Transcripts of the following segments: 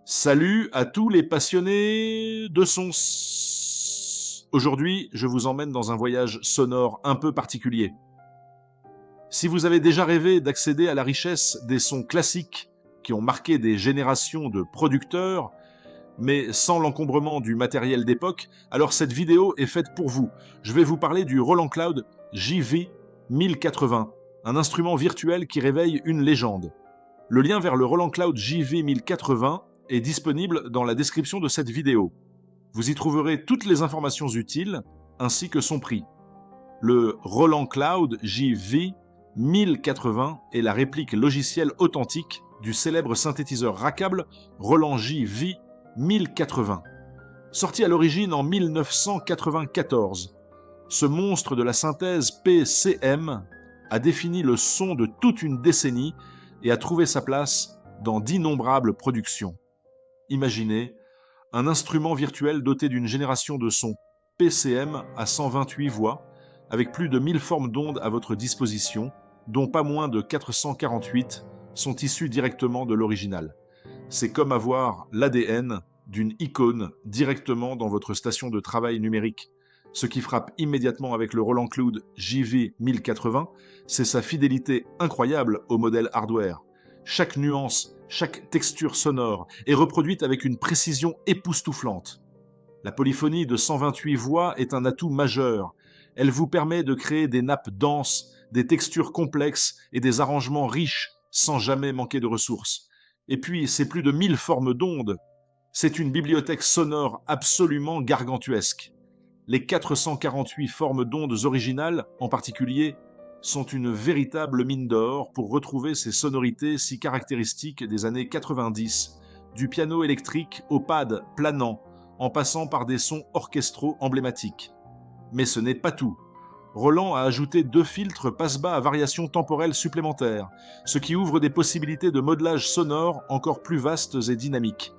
Salut à tous les passionnés de sons. Aujourd'hui, je vous emmène dans un voyage sonore un peu particulier. Si vous avez déjà rêvé d'accéder à la richesse des sons classiques qui ont marqué des générations de producteurs, mais sans l'encombrement du matériel d'époque, alors cette vidéo est faite pour vous. Je vais vous parler du Roland Cloud JV 1080, un instrument virtuel qui réveille une légende. Le lien vers le Roland Cloud JV 1080 est disponible dans la description de cette vidéo. Vous y trouverez toutes les informations utiles, ainsi que son prix. Le Roland Cloud JV 1080 est la réplique logicielle authentique du célèbre synthétiseur rackable Roland JV 1080. Sorti à l'origine en 1994, ce monstre de la synthèse PCM a défini le son de toute une décennie et a trouvé sa place dans d'innombrables productions. Imaginez un instrument virtuel doté d'une génération de sons PCM à 128 voix, avec plus de 1000 formes d'ondes à votre disposition, dont pas moins de 448 sont issues directement de l'original. C'est comme avoir l'ADN d'une icône directement dans votre station de travail numérique. Ce qui frappe immédiatement avec le Roland Cloud JV 1080, c'est sa fidélité incroyable au modèle hardware. Chaque nuance, chaque texture sonore est reproduite avec une précision époustouflante. La polyphonie de 128 voix est un atout majeur. Elle vous permet de créer des nappes denses, des textures complexes et des arrangements riches sans jamais manquer de ressources. Et puis, c'est plus de 1000 formes d'ondes. C'est une bibliothèque sonore absolument gargantuesque. Les 448 formes d'ondes originales, en particulier, sont une véritable mine d'or pour retrouver ces sonorités si caractéristiques des années 90, du piano électrique au pad planant, en passant par des sons orchestraux emblématiques. Mais ce n'est pas tout. Roland a ajouté 2 filtres passe-bas à variations temporelles supplémentaires, ce qui ouvre des possibilités de modelage sonore encore plus vastes et dynamiques.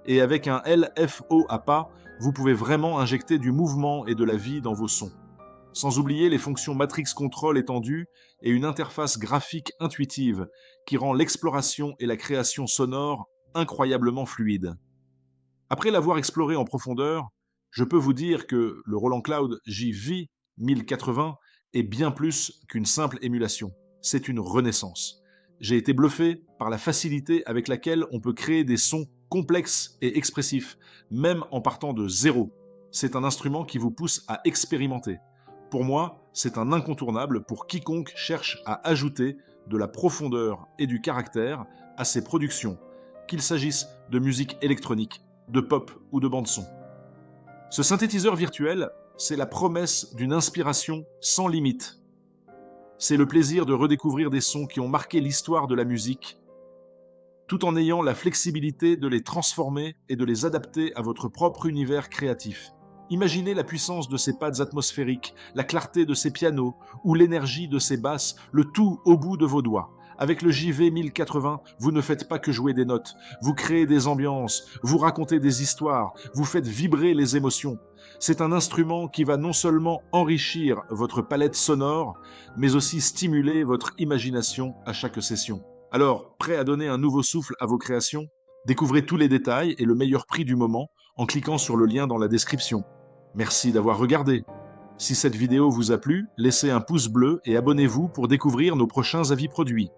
Et avec un LFO à pas, vous pouvez vraiment injecter du mouvement et de la vie dans vos sons. Sans oublier les fonctions Matrix Control étendues et une interface graphique intuitive qui rend l'exploration et la création sonore incroyablement fluides. Après l'avoir exploré en profondeur, je peux vous dire que le Roland Cloud JV 1080 est bien plus qu'une simple émulation. C'est une renaissance. J'ai été bluffé par la facilité avec laquelle on peut créer des sons complexes et expressifs, même en partant de zéro. C'est un instrument qui vous pousse à expérimenter. Pour moi, c'est un incontournable pour quiconque cherche à ajouter de la profondeur et du caractère à ses productions, qu'il s'agisse de musique électronique, de pop ou de bande-son. Ce synthétiseur virtuel, c'est la promesse d'une inspiration sans limite. C'est le plaisir de redécouvrir des sons qui ont marqué l'histoire de la musique, tout en ayant la flexibilité de les transformer et de les adapter à votre propre univers créatif. Imaginez la puissance de ces pads atmosphériques, la clarté de ces pianos ou l'énergie de ces basses, le tout au bout de vos doigts. Avec le JV 1080, vous ne faites pas que jouer des notes, vous créez des ambiances, vous racontez des histoires, vous faites vibrer les émotions. C'est un instrument qui va non seulement enrichir votre palette sonore, mais aussi stimuler votre imagination à chaque session. Alors, prêt à donner un nouveau souffle à vos créations? Découvrez tous les détails et le meilleur prix du moment en cliquant sur le lien dans la description. Merci d'avoir regardé. Si cette vidéo vous a plu, laissez un pouce bleu et abonnez-vous pour découvrir nos prochains avis produits.